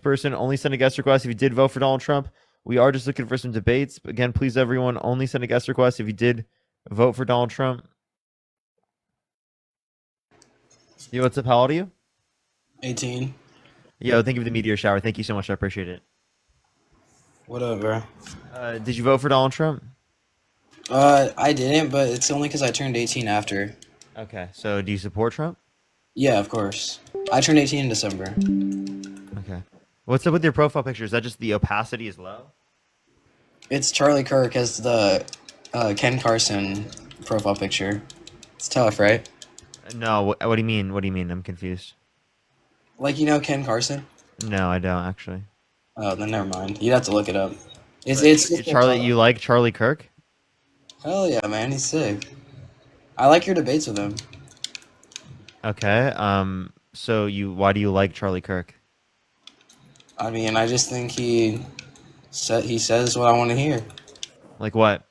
person, only send a guest request if you did vote for Donald Trump. We are just looking for some debates. Again, please, everyone, only send a guest request if you did vote for Donald Trump. Yo, what's up? How old are you? 18. Yo, thank you for the meteor shower. Thank you so much. I appreciate it. What up, bro? Did you vote for Donald Trump? I didn't, but it's only because I turned 18 after. Okay, so do you support Trump? Yeah, of course. I turned 18 in December. Okay. What's up with your profile picture? Is that just the opacity is low? It's Charlie Kirk as the Ken Carson profile picture. It's tough, right? No, what do you mean? What do you mean? I'm confused. Like, you know Ken Carson? No, I don't actually. Oh, then never mind. You'd have to look it up. It's But it's just a Charlie, you like Charlie Kirk? hell yeah, man. He's sick. I like your debates with him. Okay. So why do you like Charlie Kirk? I mean, I just think he says what I want to hear. Like what?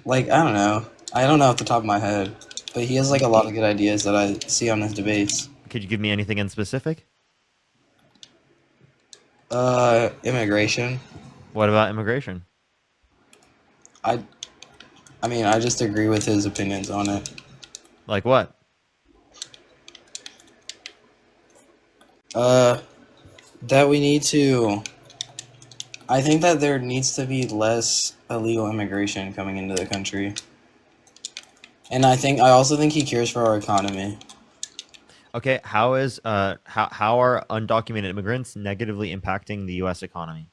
Like, I don't know. I don't know off the top of my head, but he has like a lot of good ideas that I see on his debates. Could you give me anything in specific? Immigration. What about immigration? I I mean, I just agree with his opinions on it. Like what? Uh, that we need to. I think that there needs to be less illegal immigration coming into the country, and I also think he cares for our economy. Okay, how are undocumented immigrants negatively impacting the U.S. economy?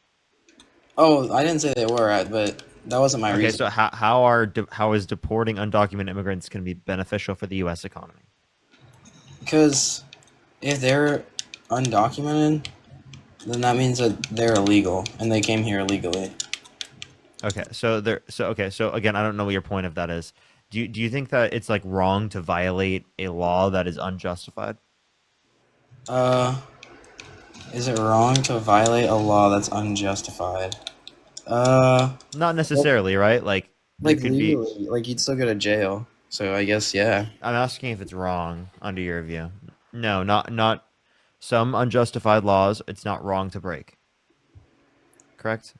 Oh, I didn't say they were at, but that wasn't my Okay, so reason. how is deporting undocumented immigrants can be beneficial for the U.S. economy? Because if they're undocumented, then that means that they're illegal and they came here illegally. Okay, so again, I don't know what your point of that is. Do you think that it's like wrong to violate a law that is unjustified? Uh, is it wrong to violate a law that's unjustified? Uh, Not well, necessarily, right? Like there like could be. legally, like you'd still go to jail. So I guess yeah. I'm asking if it's wrong under your view. No, not some unjustified laws. It's not wrong to break. Correct?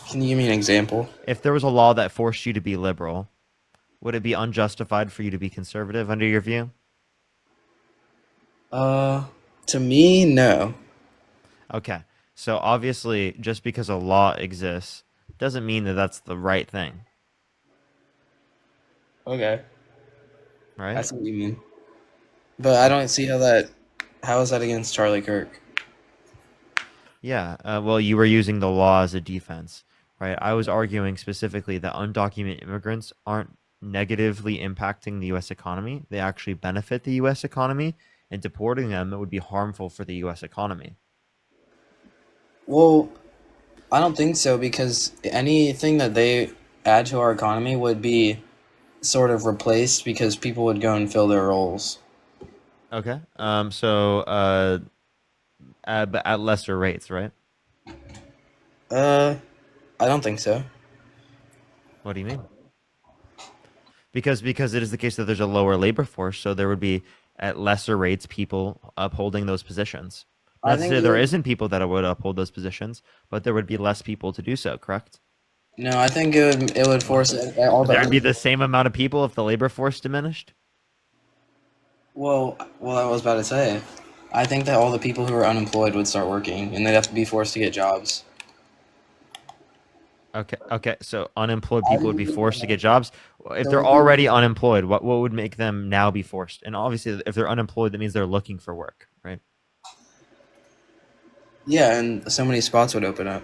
Can you give me an example? If there was a law that forced you to be liberal, would it be unjustified for you to be conservative under your view? Uh, to me, no. Okay. So obviously, just because a law exists doesn't mean that that's the right thing, Okay, I right? see what you mean, but I don't see how that. How is that against Charlie Kirk? Yeah. Well, you were using the law as a defense, right? I was arguing specifically that undocumented immigrants aren't negatively impacting the U.S. economy. They actually benefit the U.S. economy, and deporting them would be harmful for the U.S. economy. Well, I don't think so because anything that they add to our economy would be sort of replaced because people would go and fill their roles. Okay. But at lesser rates, right? Uh, I don't think so. What do you mean? Because it is the case that there's a lower labor force, so there would be at lesser rates people upholding those positions. I Not to think say it there would. isn't people that would uphold those positions, but there would be less people to do so. Correct? No, I think it would force all There'd be the. the same amount of people if the labor force diminished. Well, I was about to say. I think that all the people who are unemployed would start working, and they'd have to be forced to get jobs. Okay. So unemployed I people would think be it forced to get jobs. If they're would be. already unemployed, what would make them now be forced? And obviously, if they're unemployed, that means they're looking for work, right? Yeah, and so many spots would open up.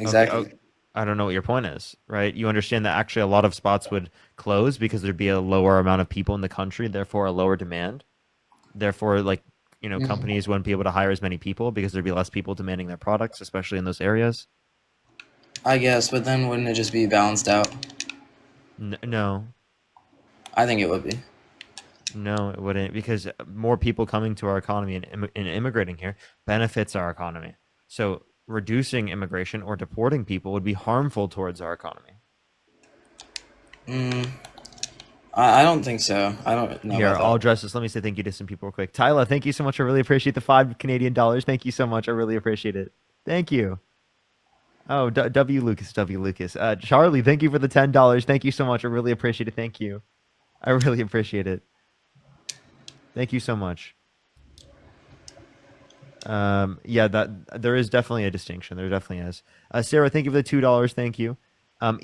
Okay. Oh, Exactly. I don't know what your point is, right? You understand that actually a lot of spots would close because there'd be a lower amount of people in the country, therefore a lower demand. Therefore, like, Mhm. companies wouldn't be able to hire as many people because there'd be less people demanding their products, especially in those areas. I guess, but then wouldn't it just be balanced out? No, I think it would be. no, it wouldn't because more people coming to our economy and, and immigrating here benefits our economy. So reducing immigration or deporting people would be harmful towards our economy. Mm, I don't think so. I don't know Here, about I'll that. address this. Let me say thank you to some people real quick. Tyler, thank you so much. I really appreciate the $5 Canadian. Thank you so much. I really appreciate it. Thank you. Oh, W Lucas, W Lucas. Charlie, thank you for the $10. Thank you so much. I really appreciate it. Thank you. I really appreciate it. Thank you so much. Yeah, that there is definitely a distinction. There definitely is. Sarah, thank you for the $2. Thank you.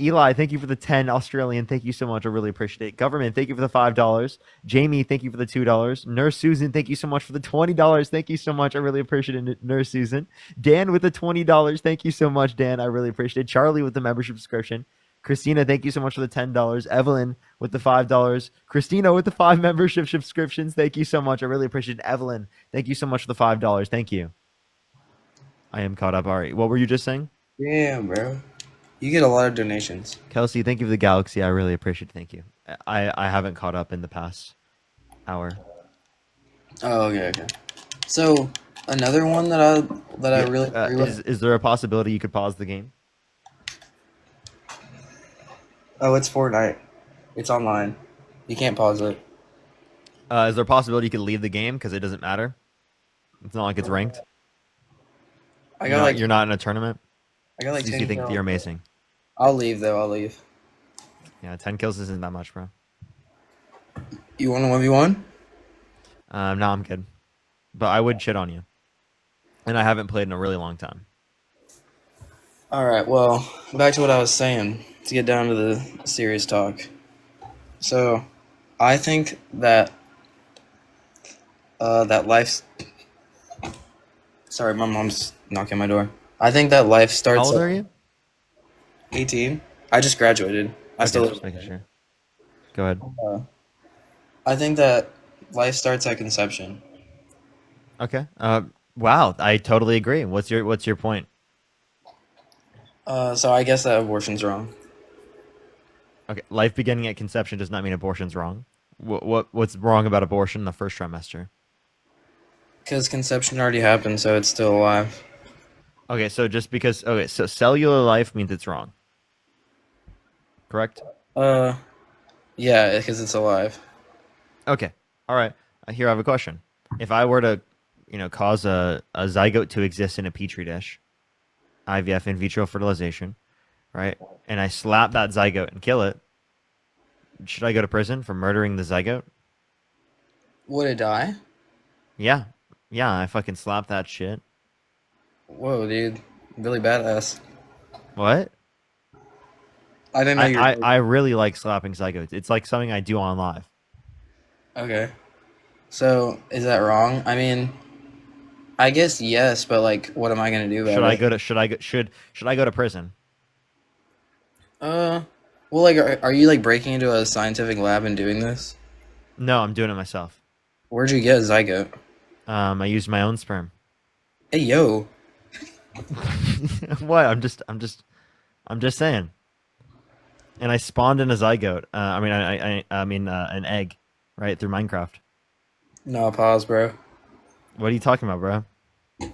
Eli, thank you for the 10 Australian. Thank you so much. I really appreciate it. Government, thank you for the $5. Jamie, thank you for the $2. Nurse Susan, thank you so much for the $20. Thank you so much. I really appreciate it. Nurse Susan. Dan with the $20. Thank you so much, Dan. I really appreciate it. Charlie with the membership subscription. Christina, thank you so much for the $10. Evelyn with the $5. Christina with the 5 membership subscriptions. Thank you so much. I really appreciate it. Evelyn, thank you so much for the $5. Thank you. I am caught up. All right. What were you just saying? Yeah, bro. You get a lot of donations. Kelsey, thank you for the galaxy. I really appreciate it. Thank you. I haven't caught up in the past hour. Oh, okay, okay. So another one that I Yeah. really agree with. Is there a possibility you could pause the game? Oh, it's Fortnite. It's online. You can't pause it. Is there a possibility you could leave the game because it doesn't matter? It's not like it's ranked. I got like You're not in a tournament. I got like So you 10 think kills. you're amazing. I'll leave though. I'll leave. Yeah, 10 kills isn't that much, bro. You want a 1v1? No, I'm good. But I would shit on you, and I haven't played in a really long time. All right. Well, back to what I was saying. To get down to the serious talk. So, I think that that life. Sorry, my mom's knocking on my door. I think that life How starts old at are you? 18. I just graduated. I Okay, still live. just making sure. Go ahead. Uh, I think that life starts at conception. Okay. Wow, I totally agree. What's your point? So I guess that abortion's wrong. Okay, life beginning at conception does not mean abortion's wrong. What's wrong about abortion in the first trimester? Because conception already happened, so it's still alive. Okay, so just because so cellular life means it's wrong, correct? Uh, yeah, because it's alive. Okay, all right. Here I have a question. If I were to, cause a zygote to exist in a petri dish, IVF in vitro fertilization, right? And I slap that zygote and kill it, should I go to prison for murdering the zygote? Would it die? Yeah, yeah. I fucking slap that shit. Whoa, dude. Really badass. What? I didn't know I, you I, were. I really like slapping zygotes. It's like something I do on live. Okay. So, is that wrong? I mean, I guess yes, but like, what am I gonna do Should about I it? go to should I go to prison? Uh, well, like, are you like breaking into a scientific lab and doing this? No, I'm doing it myself. Where'd you get a zygote? I use my own sperm. Hey, yo. What? I'm just saying. And I spawned in a zygote. I mean, an egg, right through Minecraft. No, pause, bro. What are you talking about, bro?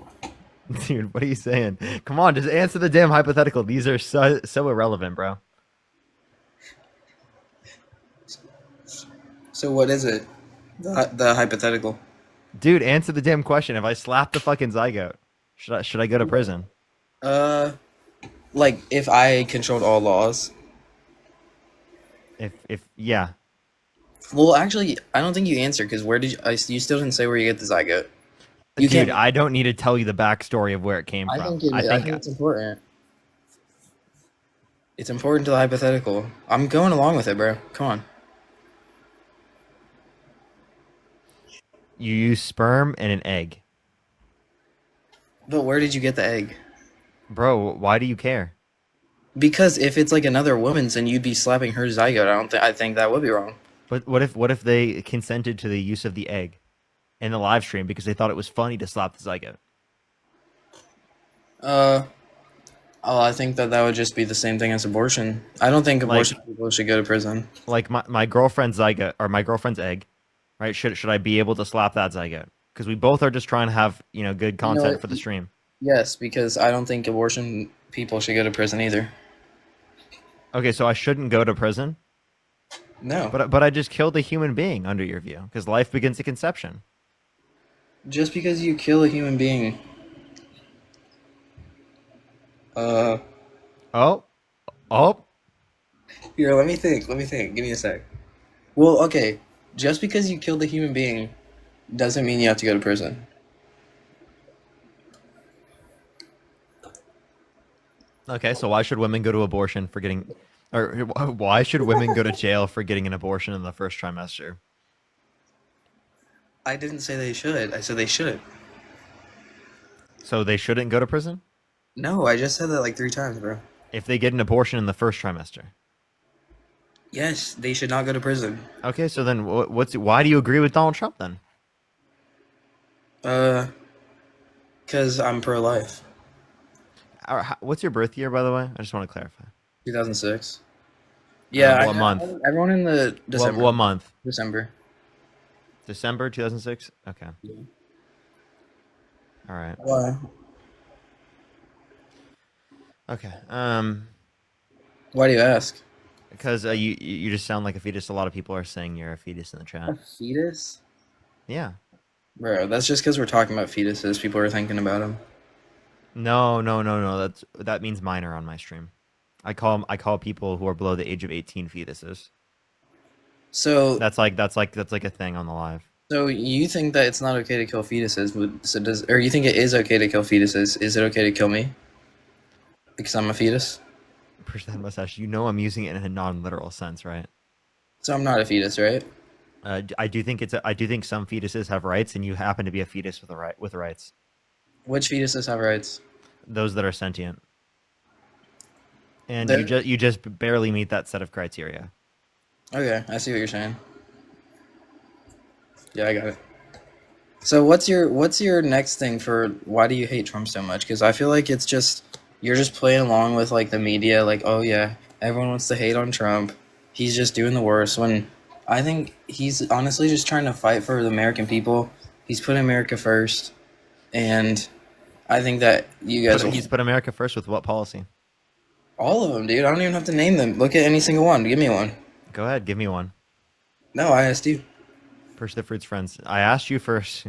Dude, what are you saying? Come on, just answer the damn hypothetical. These are so irrelevant, bro. So, what is it? The hypothetical. Dude, answer the damn question. If I slap the fucking zygote, should I go to prison? Uh, like, if I controlled all laws. If yeah, Well, actually, I don't think you answered because where did you still didn't say where you get the zygote. You dude, can't. I don't need to tell you the backstory of where it came from. I I think think it's important. It's important to the hypothetical. I'm going along with it, bro. Come on. you use sperm and an egg, But where did you get the egg? bro. Why do you care? Because if it's like another woman's and you'd be slapping her zygote, I think that would be wrong. But what if they consented to the use of the egg in the live stream because they thought it was funny to slap the zygote? Uh, oh, I think that would just be the same thing as abortion. I don't think Like abortion people should go to prison. like my girlfriend's zygote or my girlfriend's egg, right? Should I be able to slap that zygote? Because we both are just trying to have good You know content what? for the stream. Yes, because I don't think abortion people should go to prison either. Okay, so I shouldn't go to prison. No. But I just killed a human being under your view because life begins at conception. Just because you kill a human being. Uh, Oh, oh, Here, let me think. Let me think. Give me a sec. Well, okay. Just because you killed a human being doesn't mean you have to go to prison. okay. So why should women go to abortion for getting, or why should women go to jail for getting an abortion in the first trimester? I didn't say they should. I said they should. So they shouldn't go to prison No, I just said that like 3 times, bro. if they get an abortion in the first trimester. Yes, they should not go to prison. Okay, so then why do you agree with Donald Trump then? Uh, because I'm pro-life. What's your birth year, by the way? I just want to clarify. 2006. Yeah, What month? everyone in the December. What month? December. December 2006. Okay. Yeah. All right. Why? Okay. Why do you ask? Because you just sound like a fetus. A lot of people are saying you're a fetus in the A chat. fetus? Yeah. Bro, that's just because we're talking about fetuses. People are thinking about them. No. That means minor on my stream. I call people who are below the age of 18 fetuses. So, That's like a thing on the live. so you think that it's not okay to kill fetuses? Or you think it is okay to kill fetuses? Is it okay to kill me because I'm a fetus? Push that mustache. You know I'm using it in a non-literal sense, right? So I'm not a fetus, right? I do think I do think some fetuses have rights, and you happen to be a fetus with with rights. Which fetuses have rights? Those that are sentient, and There. you just barely meet that set of criteria. Okay, I see what you're saying. Yeah, I got it. So what's your next thing for why do you hate Trump so much? Because I feel like it's just you're just playing along with like the media, like oh yeah, everyone wants to hate on Trump. He's just doing the worst. When I think he's honestly just trying to fight for the American people. He's put America first, and I think that you guys will He's put America first with what policy? all of them, dude. I don't even have to name them. Look at any single one. Give me one. Go ahead, give me one. No, I asked you. Push the fruits, friends. I asked you first.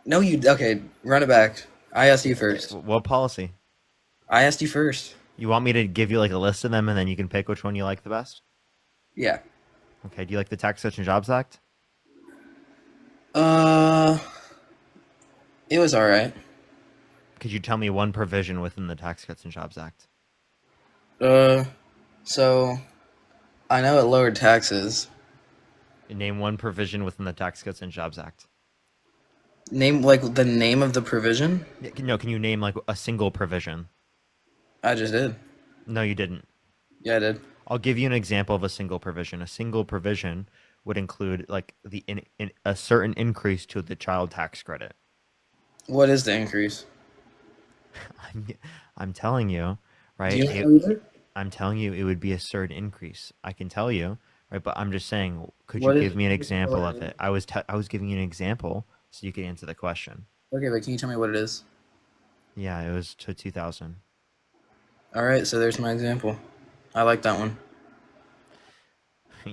No, you okay? Run it back. I asked you first. What policy? I asked you first. You want me to give you like a list of them, and then you can pick which one you like the best? Yeah. Okay. Do you like the Tax Cuts and Jobs Act? Uh, it was all right. Could you tell me one provision within the Tax Cuts and Jobs Act? Uh, so I know it lowered taxes. Name one provision within the Tax Cuts and Jobs Act. Name like the name of the provision. No, can you name like a single provision? I just did. No, you didn't. Yeah, I did. I'll give you an example of a single provision. A single provision would include like a certain increase to the child tax credit. What is the increase? I'm, I'm telling you, Do right? you know either? I'm telling you it would be a certain increase. I can tell you, right? But I'm just saying, could you What is give me an it? example of it? I was giving you an example so you could answer the question. Okay, but can you tell me what it is? Yeah, it was to 2000. All right, so there's my example. I like that one.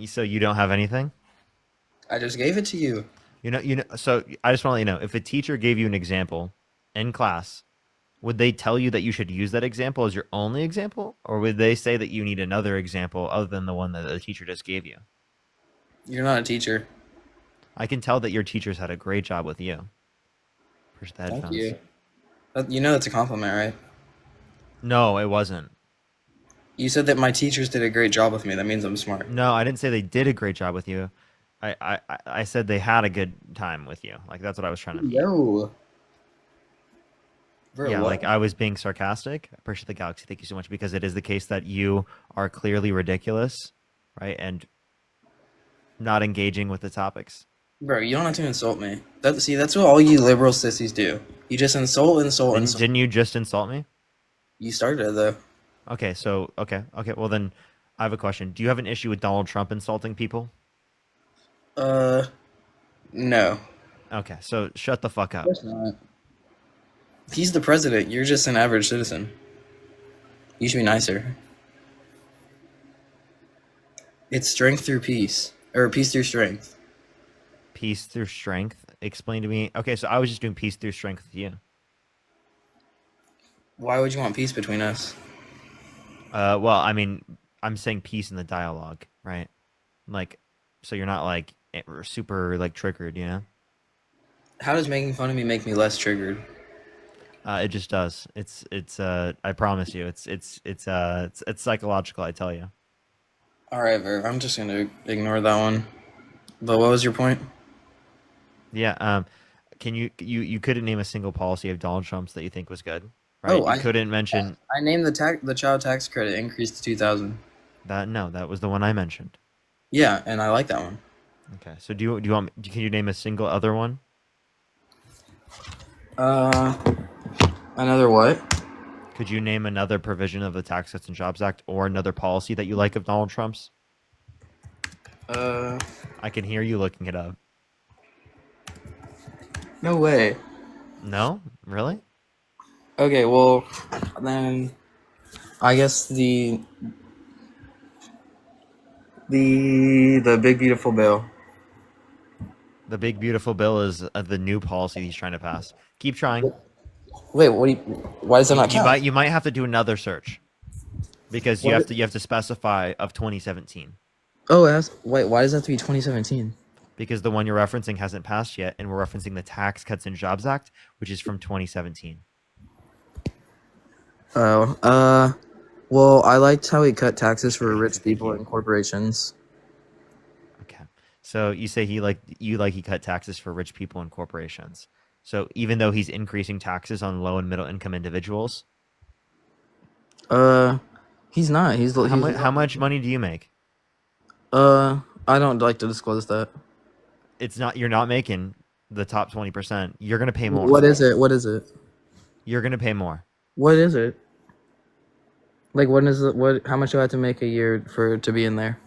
So you don't have anything? I just gave it to you. So I just want to let you know, if a teacher gave you an example in class, would they tell you that you should use that example as your only example? Or would they say that you need another example other than the one that the teacher just gave you? You're not a teacher. I can tell that your teachers had a great job with you. Push the Thank headphones. you. You know it's a compliment, right? No, it wasn't. You said that my teachers did a great job with me. That means I'm smart. No, I didn't say they did a great job with you. I said they had a good time with you. Like that's what I was trying to mean. Yo. Bro, Yeah, what? like I was being sarcastic. I appreciate the galaxy. Thank you so much because it is the case that you are clearly ridiculous, right? And not engaging with the topics. Bro, you don't have to insult me. That's what all you liberal sissies do. You just insult. Didn't you just insult me? You started it though. Okay, so okay. Well then, I have a question. Do you have an issue with Donald Trump insulting people? No. Okay, so shut the fuck Of up. course not. He's the president. You're just an average citizen. You should be nicer. It's strength through peace, or peace through strength. Peace through strength. Explain to me. Okay, so I was just doing peace through strength with you. Why would you want peace between us? Well, I mean, I'm saying peace in the dialogue, right? Like, so you're not like super like triggered, you know? How does making fun of me make me less triggered? It just does. I promise you, it's psychological. I tell you. All right, Verb. I'm just gonna ignore that one. But what was your point? Yeah. Can you couldn't name a single policy of Donald Trump's that you think was good, right? Oh, You couldn't mention I named the child tax credit increased to 2,000. that. No, that was the one I mentioned. Yeah, and I like that one. Okay. So do you want? Can you name a single other one? Uh, another what? Could you name another provision of the Tax Cuts and Jobs Act or another policy that you like of Donald Trump's? Uh, I can hear you looking it up. no way. No, really? Okay, well, then I guess the big beautiful bill. The big beautiful bill is the new policy he's trying to pass. Keep trying. Wait, why does that not You count? might have to do another search because What? you have to specify of 2017 Oh, wait, why does that have to be 2017? because the one you're referencing hasn't passed yet, and we're referencing the Tax Cuts and Jobs Act, which is from 2017. Oh, well, I liked how he cut taxes for rich people and corporations. Okay. So you say he cut taxes for rich people and corporations. So even though he's increasing taxes on low and middle income individuals, Uh, he's not. how much money do you make? I don't like to disclose that. It's not you're not making the top 20%. You're gonna pay more. What is it? What is it? You're gonna pay more. What is it? Like, what is it? What? How much do I have to make a year for to be in there?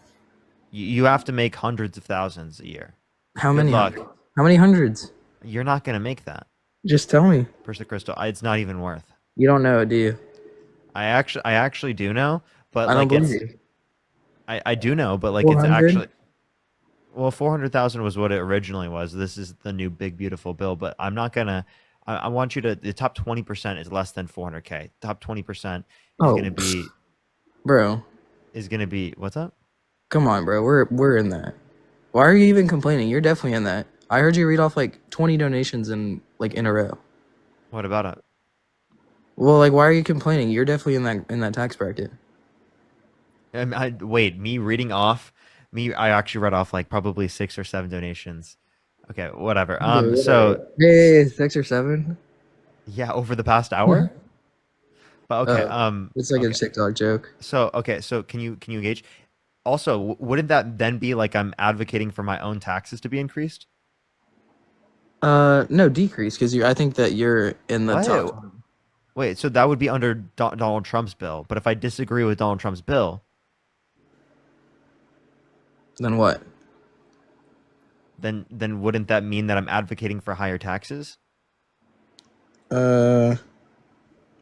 You have to make hundreds of thousands a year. How Good many luck. hundreds? How many hundreds? You're not gonna make that. Just tell me. Persa Crystal, it's not even worth. You don't know, do you? I actually do know, but I don't like believe it's you. I do know, but like it's 400? actually well 400,000 was what it originally was. This is the new big beautiful bill, but I'm not gonna. I want you to. The top 20% is less than 400K. Top 20% is Oh, gonna be bro, what's up? come on, bro. We're in that. Why are you even complaining? You're definitely in that. I heard you read off like 20 donations in a row. What about it? Well, like, why are you complaining? You're definitely in that tax bracket. Wait, me reading off me. I actually read off like probably 6 or 7 donations. Okay, whatever. So Hey, 6 or 7. yeah, over the past hour. But okay, It's like a okay. TikTok joke. So can you engage? Also, wouldn't that then be like I'm advocating for my own taxes to be increased? No, decrease because I think that you're in the What? top. Wait, so that would be under Donald Trump's bill. But if I disagree with Donald Trump's bill, Then what? then wouldn't that mean that I'm advocating for higher taxes? Uh,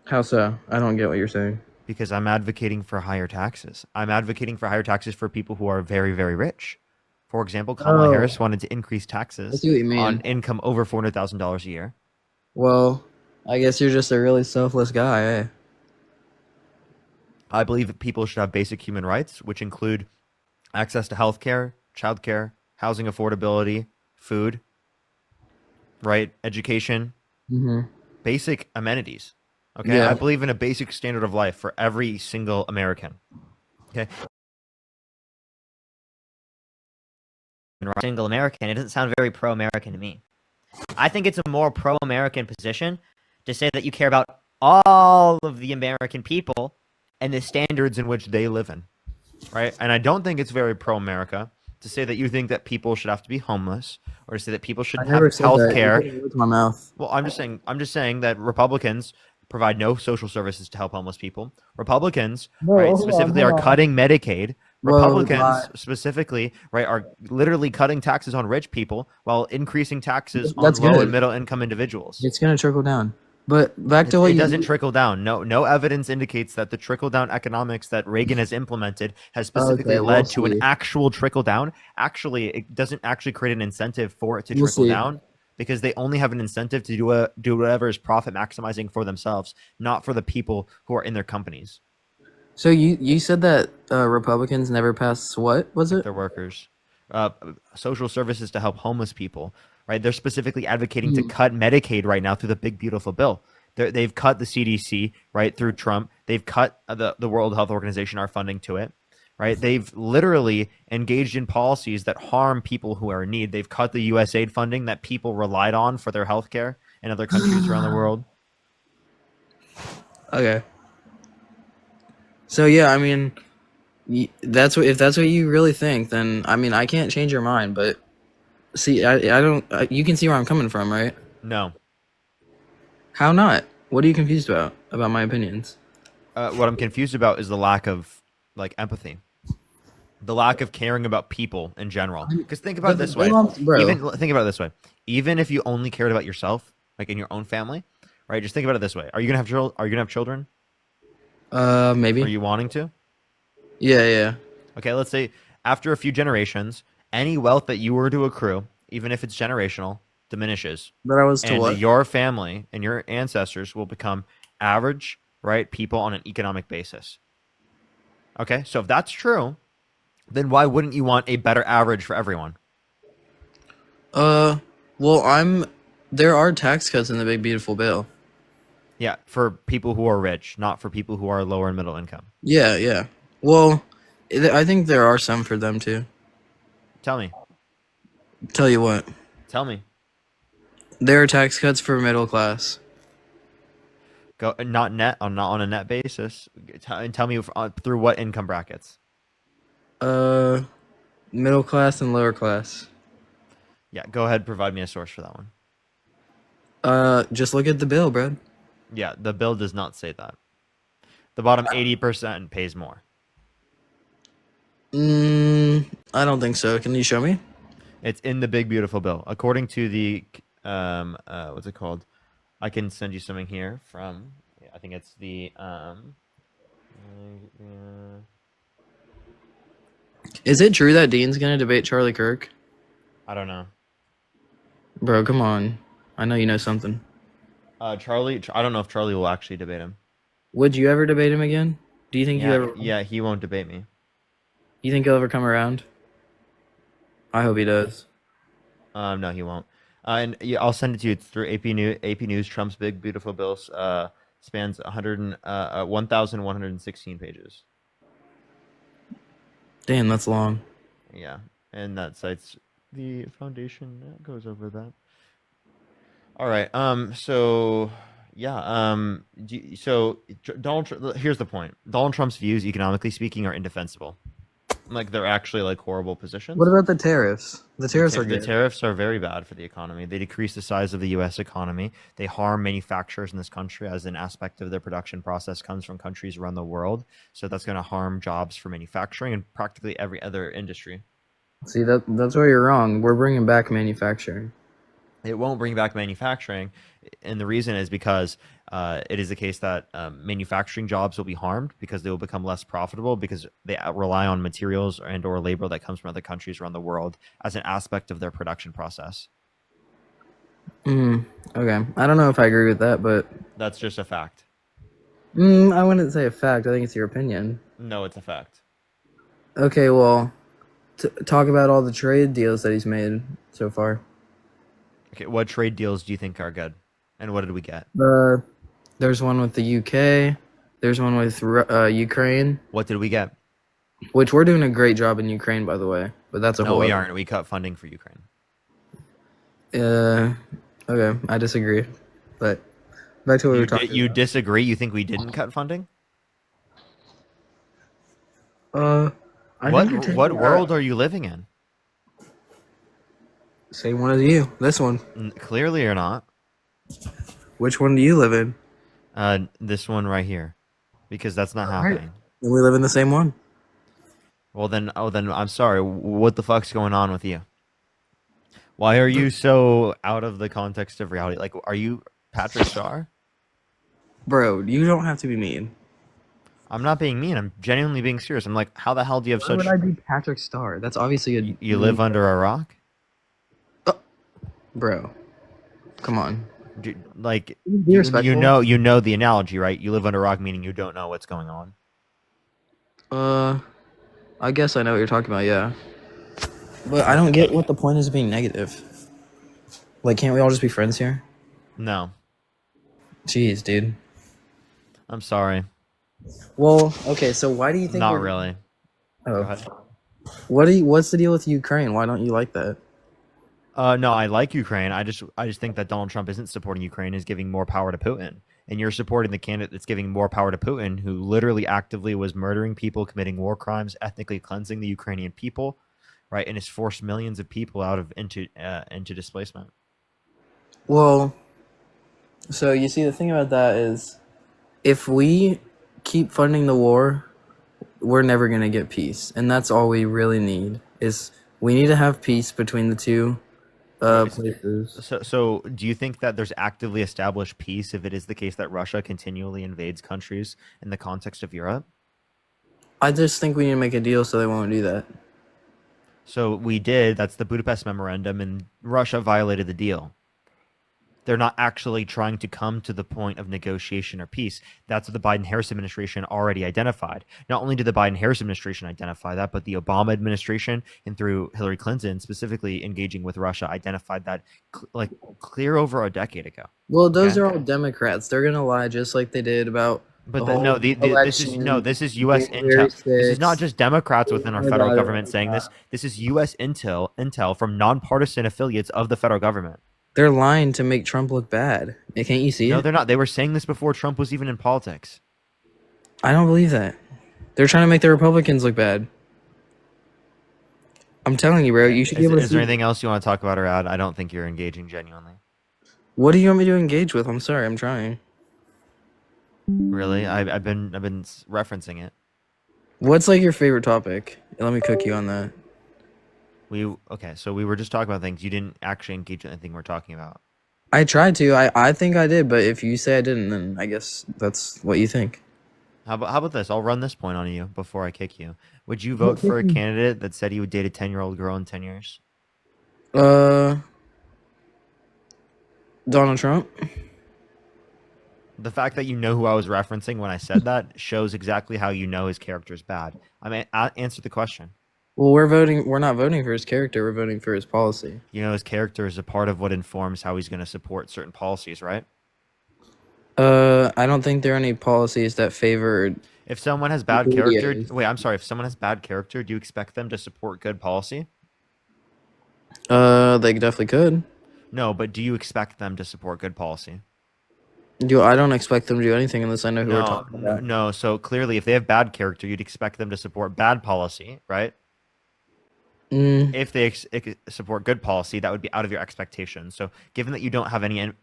how so? I don't get what you're saying. Because I'm advocating for higher taxes. I'm advocating for higher taxes for people who are very, very rich. For example, Kamala Oh, Harris wanted to increase I taxes see what you on mean. income over $400,000 a year. Well, I guess you're just a really selfless guy, eh? I believe that people should have basic human rights, which include access to healthcare, childcare, housing affordability, food, right, education, Mm-hmm. basic amenities. Okay, I Yeah. believe in a basic standard of life for every single American. Okay, Single American, it doesn't sound very pro-American to me. I think it's a more pro-American position to say that you care about all of the American people and the standards in which they live in, right? And I don't think it's very pro-America to say that you think that people should have to be homeless or to say that people I should have never said health that. You're care. putting words in my mouth. Well, I'm just saying that Republicans provide no social services to help homeless people. Republicans, Bro, right, specifically are cutting Medicaid. Whoa, Republicans specifically, right, are literally cutting taxes on rich people while increasing taxes on that's low and good. middle income individuals. It's gonna trickle down. But back to what It you doesn't trickle down. No evidence indicates that the trickle down economics that Reagan has implemented has specifically Okay, we'll led to an see. actual trickle down. Actually, it doesn't actually create an incentive for it to We'll trickle see. down because they only have an incentive to do whatever is profit maximizing for themselves, not for the people who are in their companies, So you said that Republicans never pass what was like it? their workers. Uh, Social services to help homeless people, right? They're specifically advocating to Hmm. cut Medicaid right now through the big beautiful bill. They've cut the CDC right through Trump. They've cut the World Health Organization our funding to it, right? They've literally engaged in policies that harm people who are in need. They've cut the USAID funding that people relied on for their health care in other countries around the world. Okay. So yeah, I mean, that's what if that's what you really think, then I mean I can't change your mind. But see, I don't. You can see where I'm coming from, right? No, How not? What are you confused about my opinions? what I'm confused about is the lack of like empathy, the lack of caring about people in general. Because think about it this way. Bro. Think about it this way. Even if you only cared about yourself, like in your own family, right? Just think about it this way. Are you gonna have children? Are you gonna have children? Are Maybe. you wanting to? Yeah, yeah. Okay, let's say after a few generations, any wealth that you were to accrue, even if it's generational, diminishes. But I was to And what? your family and your ancestors will become average, right, people on an economic basis. Okay, so if that's true, then why wouldn't you want a better average for everyone? Uh, well, There are tax cuts in the big beautiful bill. Yeah, for people who are rich, not for people who are lower and middle income. Yeah, yeah. Well, I think there are some for them too. Tell me. Tell you what, Tell me. there are tax cuts for middle class. Go not net on not on a net basis. And tell me through what income brackets. Uh, Middle class and lower class. Yeah, go ahead. Provide me a source for that one. Just look at the bill, bro. Yeah, the bill does not say that. The bottom 80% pays more. I don't think so. Can you show me? It's in the big beautiful bill. According to the what's it called? I can send you something here from I think it's the Is it true that Dean's gonna debate Charlie Kirk? I don't know. Bro, come on. I know you know something. Charlie, I don't know if Charlie will actually debate him. Would you ever debate him again? Do you think you Yeah, ever? yeah, he won't debate me. You think he'll ever come around? I hope he does. No, he won't. And yeah, I'll send it to you. It's through AP News. AP News. Trump's big beautiful bill spans 1,116 pages. Damn, that's long. Yeah, and that cites the foundation that goes over that. All right. So yeah. Here's the point. Donald Trump's views, economically speaking, are indefensible. Like they're actually like horrible positions. What about the tariffs? The tariffs are The good. tariffs are very bad for the economy. They decrease the size of the U.S. economy. They harm manufacturers in this country as an aspect of their production process comes from countries around the world. So that's going to harm jobs for manufacturing and practically every other industry. See, that's where you're wrong. We're bringing back manufacturing. It won't bring back manufacturing, and the reason is because it is the case that manufacturing jobs will be harmed because they will become less profitable because they rely on materials and or labor that comes from other countries around the world as an aspect of their production process. Okay. I don't know if I agree with that, but That's just a fact. I wouldn't say a fact. I think it's your opinion. No, it's a fact. Okay, well, talk about all the trade deals that he's made so far. Okay, what trade deals do you think are good, and what did we get? There's one with the UK. There's one with Ukraine, What did we get? which we're doing a great job in Ukraine, by the way. But that's a No, whole. we other- aren't. We cut funding for Ukraine. Okay, I disagree. But back to what we were talking. You disagree? You think we didn't cut funding? I think you're taking What that- world are you living in? Same one as you. This one. Clearly, you're not. Which one do you live in? This one right here, because that's not All right. happening. And we live in the same one. Well, then I'm sorry. What the fuck's going on with you? Why are you so out of the context of reality? Like, are you Patrick Starr? Bro, you don't have to be mean. I'm not being mean. I'm genuinely being serious. I'm like, how the hell do you have Why would such? I be Patrick Star? That's obviously a You live under a rock? bro. Come on. Like Be respectful. you know the analogy, right? You live under a rock, meaning you don't know what's going on. I guess I know what you're talking about, yeah. But I don't get what the point is of being negative. Like, can't we all just be friends here? No, Jeez, dude. I'm sorry. Well, okay, so why do you think Not we're really. Go Oh. ahead. What's the deal with Ukraine? Why don't you like that? No, I like Ukraine. I just think that Donald Trump isn't supporting Ukraine, is giving more power to Putin. And you're supporting the candidate that's giving more power to Putin, who literally actively was murdering people, committing war crimes, ethnically cleansing the Ukrainian people, right? And has forced millions of people out of into displacement. Well, so you see the thing about that is if we keep funding the war, we're never going to get peace. And that's all we really need is we need to have peace between the two places. So do you think that there's actively established peace if it is the case that Russia continually invades countries in the context of Europe? I just think we need to make a deal so they won't do that. So we did. That's the Budapest Memorandum, and Russia violated the deal. They're not actually trying to come to the point of negotiation or peace. That's what the Biden-Harris administration already identified. Not only did the Biden-Harris administration identify that, but the Obama administration and through Hillary Clinton specifically engaging with Russia identified that like clear over a decade ago. Well, those Okay. are all Democrats. They're going to lie just like they did about But the whole this is U.S. January intel. This is not 6th. just Democrats within our federal government saying this. This is U.S. intel from nonpartisan affiliates of the federal government. They're lying to make Trump look bad. Can't you see No, it? they're not. They were saying this before Trump was even in politics. I don't believe that. They're trying to make the Republicans look bad. I'm telling you, bro. You should be able to Is see. there anything else you want to talk about or add? I don't think you're engaging genuinely. What do you want me to engage with? I'm sorry. I'm trying. Really? I've been referencing it. What's like your favorite topic? Let me cook you on that. Okay, so we were just talking about things. You didn't actually engage in anything we're talking about. I tried to. I think I did, but if you say I didn't, then I guess that's what you think. How about this? I'll run this point on you before I kick you. Would you vote for a candidate that said he would date a 10-year-old girl in 10 years? Donald Trump. The fact that you know who I was referencing when I said that shows exactly how you know his character is bad. I mean, answer the question. Well, we're not voting for his character. We're voting for his policy. You know, his character is a part of what informs how he's going to support certain policies, right? I don't think there are any policies that favor. If someone has bad character, Videos. wait, I'm sorry. If someone has bad character, do you expect them to support good policy? They definitely could. No, but do you expect them to support good policy? I don't expect them to do anything unless I know who we're talking about. No. So clearly, if they have bad character, you'd expect them to support bad policy, right? If they support good policy, that would be out of your expectations. So, given that you don't have any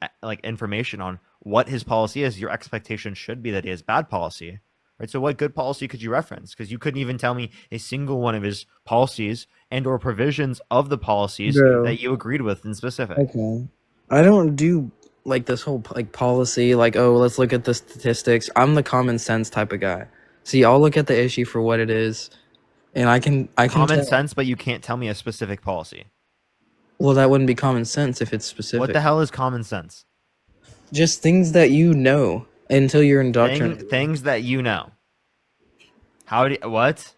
information on what his policy is, your expectation should be that he has bad policy, right? So, what good policy could you reference? Because you couldn't even tell me a single one of his policies and/or provisions of the policies that you agreed with in specific. Okay. I don't do like this whole like policy, like, oh, let's look at the statistics. I'm the common sense type of guy. See, I'll look at the issue for what it is, and I can Common sense, but you can't tell me a specific policy. Well, that wouldn't be common sense if it's specific. What the hell is common sense? Just things that you know until you're indoctrinated. Things that you know. What?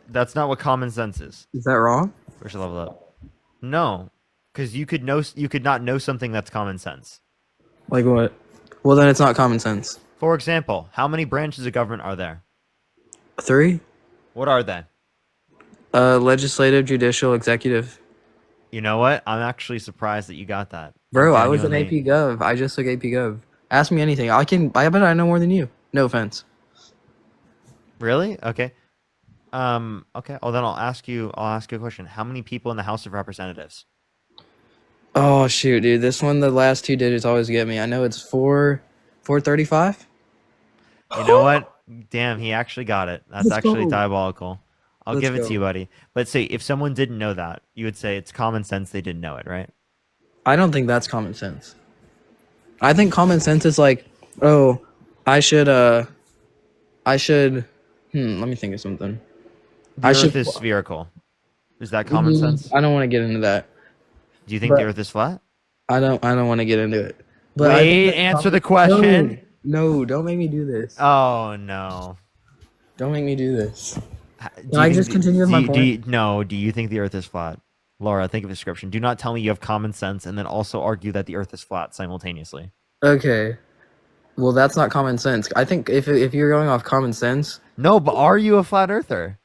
That's not what common sense is. Is that wrong? We should level up. No, because you could not know something that's common sense. Like what? Well, then it's not common sense. For example, how many branches of government are there? 3. What are they? Legislative, judicial, executive. You know what? I'm actually surprised that you got that. Bro, I was in AP Gov. I just took AP Gov. Ask me anything. I bet I know more than you. No offense. Really? Okay. Okay. Well, then I'll ask you a question. How many people in the House of Representatives? Oh shoot, dude! This one, the last 2 digits always get me. I know it's 435. You know what? Damn, he actually got it. That's Let's actually go. diabolical. I'll Let's give it go. to you, buddy. But say if someone didn't know that, you would say it's common sense they didn't know it, right? I don't think that's common sense. I think common sense is like, oh, I should. Let me think of something. The I Earth should. is spherical. Is that common sense? I don't want to get into that. Do you think the But Earth is flat? I don't want to get into it. But I think Wait, that answer the question. No, don't make me do this. Oh no. Don't make me do this. Do Can I you just think, continue with my point? no, do you think the Earth is flat? Laura, think of a description. Do not tell me you have common sense and then also argue that the Earth is flat simultaneously. Okay. Well, that's not common sense. I think if you're going off common sense, No, but are you a flat earther?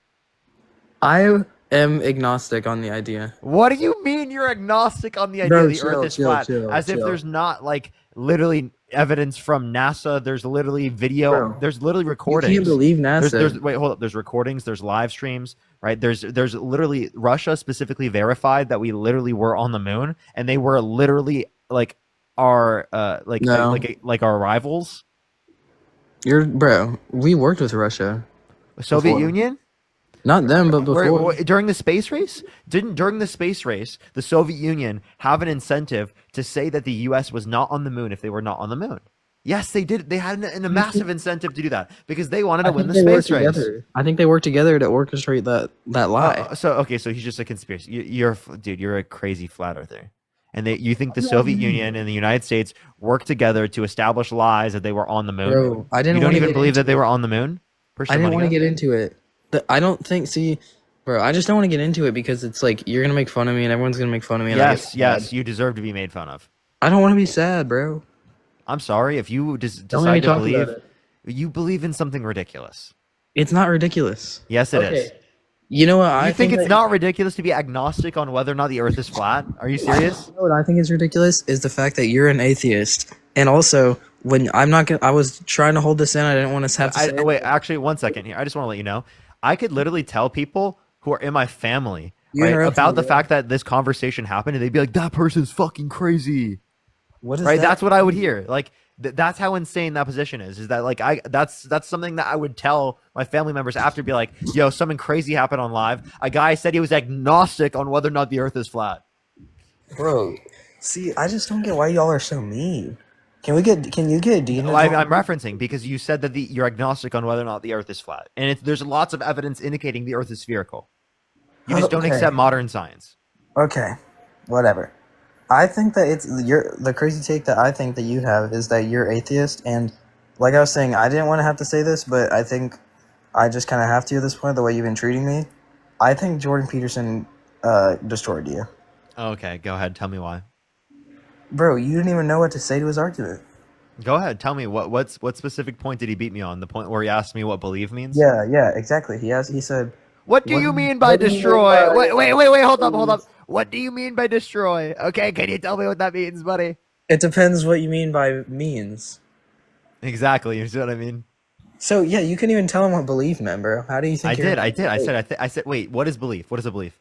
I am agnostic on the idea. What do you mean you're agnostic on the idea Bro, the Earth is flat? As if there's not like literally evidence from NASA. There's literally video. Bro, there's literally recordings. You can't believe NASA. There's wait, hold up. There's recordings. There's live streams. Right. There's literally Russia specifically verified that we literally were on the moon, and they were literally like our like our rivals. Bro, we worked with Russia. Soviet Before. Union? Not them, but before. During the space race? During the space race, the Soviet Union have an incentive to say that the U.S. was not on the moon if they were not on the moon? Yes, they did. They had a massive incentive to do that because they wanted to win the space race. I think they worked together to orchestrate that lie. So he's just a conspiracy. You're a crazy flat earther. And you think the Soviet Union and the United States worked together to establish lies that they were on the moon? Bro, I didn't. You don't even believe that they were on the moon? I didn't want to get into it. I don't think. See, bro, I just don't want to get into it because it's like you're gonna make fun of me and everyone's gonna make fun of me. And Yes, you deserve to be made fun of. I don't want to be sad, bro. I'm sorry if you decide to believe you believe in something ridiculous. It's not ridiculous. Yes, it is. You know what? I think it's not ridiculous to be agnostic on whether or not the Earth is flat. Are you serious? You know what I think is ridiculous is the fact that you're an atheist, and also when I was trying to hold this in. I didn't want to have to say it. Wait, actually, 1 second here. I just want to let you know. I could literally tell people who are in my family about the fact that this conversation happened, and they'd be like, "That person's fucking crazy." What is right? that? That's what I would hear. Like that's how insane that position is. Is that like that's something that I would tell my family members after, be like, "Yo, something crazy happened on live. A guy said he was agnostic on whether or not the Earth is flat." Bro, see, I just don't get why y'all are so mean. Can you get Dean? No, I'm referencing because you said that you're agnostic on whether or not the Earth is flat, and there's lots of evidence indicating the Earth is spherical. You just don't accept modern science. Okay, whatever. I think that the crazy take that I think that you have is that you're atheist, and like I was saying, I didn't want to have to say this, but I think I just kind of have to at this point, the way you've been treating me. I think Jordan Peterson destroyed you. Okay, go ahead. Tell me why. Bro, you didn't even know what to say to his argument. Go ahead. Tell me what specific point did he beat me on? The point where he asked me what believe means? Yeah, exactly. He said, "What do you mean by destroy?" Wait, hold up. What do you mean by destroy? Okay, can you tell me what that means, buddy? It depends what you mean by means. Exactly, you see what I mean? So yeah, you couldn't even tell him what belief meant, bro. How do you think? I did. I said. Wait, what is belief? What is a belief?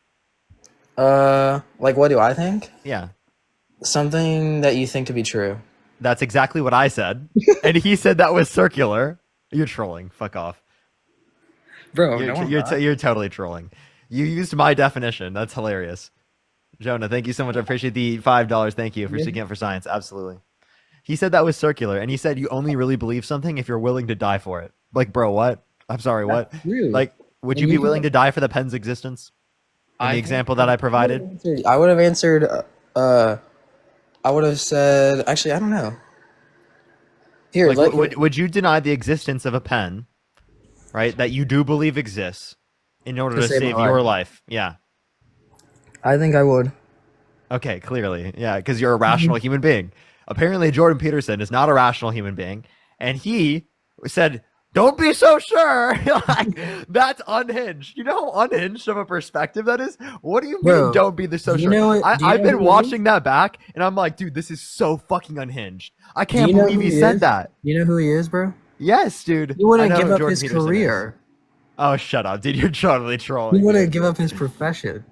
Like what do I think? Yeah. Something that you think to be true. That's exactly what I said. And he said that was circular. You're trolling. Fuck off. Bro, you're totally trolling. You used my definition. That's hilarious. Jonah, thank you so much. I appreciate the $5. Thank you for sticking up for science. Absolutely. He said that was circular, and he said you only really believe something if you're willing to die for it. Like, bro, what? I'm sorry, what? Really? Like, would you be willing to die for the pen's existence? In the example that I provided? I would have answered, I would have said, actually, I don't know. Here, like, would you deny the existence of a pen, right, that you do believe exists in order to save your life? Yeah. I think I would. Okay, clearly. Yeah, because you're a rational human being. Apparently, Jordan Peterson is not a rational human being, and he said, "Don't be so sure." Like, that's unhinged. You know how unhinged of a perspective that is? What do you mean, don't be so sure? I've been watching that back, and I'm like, dude, this is so fucking unhinged. I can't believe he said that. You know who he is, bro? Yes, dude. He wouldn't give up his career. Oh, shut up, dude. You're totally trolling. He wouldn't give up his profession.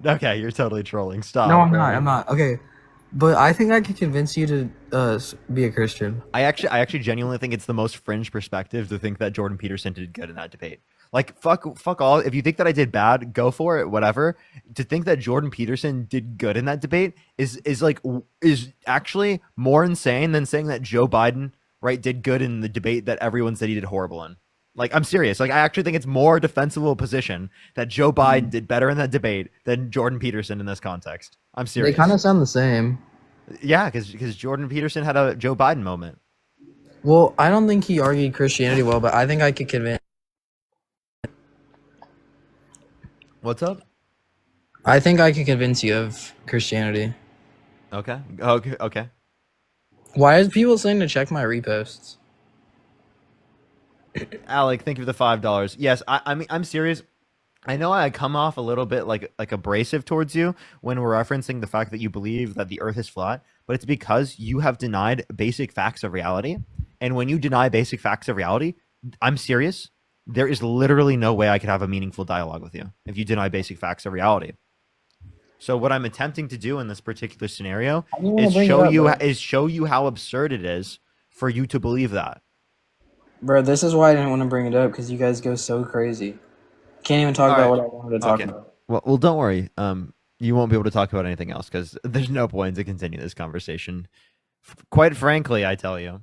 Okay, you're totally trolling. Stop. No, I'm not. Okay. But I think I could convince you to be a Christian. I actually genuinely think it's the most fringe perspective to think that Jordan Peterson did good in that debate. Like fuck all. If you think that I did bad, go for it. Whatever. To think that Jordan Peterson did good in that debate is actually more insane than saying that Joe Biden right did good in the debate that everyone said he did horrible in. Like, I'm serious. Like, I actually think it's more defensible position that Joe Biden did better in that debate than Jordan Peterson in this context. I'm They serious. kind of sound the same. Yeah, because Jordan Peterson had a Joe Biden moment. Well, I don't think he argued Christianity well, but I think I could convince. What's up? I think I could convince you of Christianity. Okay. Okay. Why is people saying to check my reposts? Alec, thank you for the $5. Yes, I mean, I'm serious. I know I come off a little bit like abrasive towards you when we're referencing the fact that you believe that the earth is flat, but it's because you have denied basic facts of reality. And when you deny basic facts of reality, I'm serious. There is literally no way I could have a meaningful dialogue with you if you deny basic facts of reality. So what I'm attempting to do in this particular scenario is show you how absurd it is for you to believe that. Bro, this is why I didn't want to bring it up, because you guys go so crazy. Can't even talk about what I wanted to talk about. Well, don't worry. You won't be able to talk about anything else because there's no point to continue this conversation. Quite frankly, I tell you.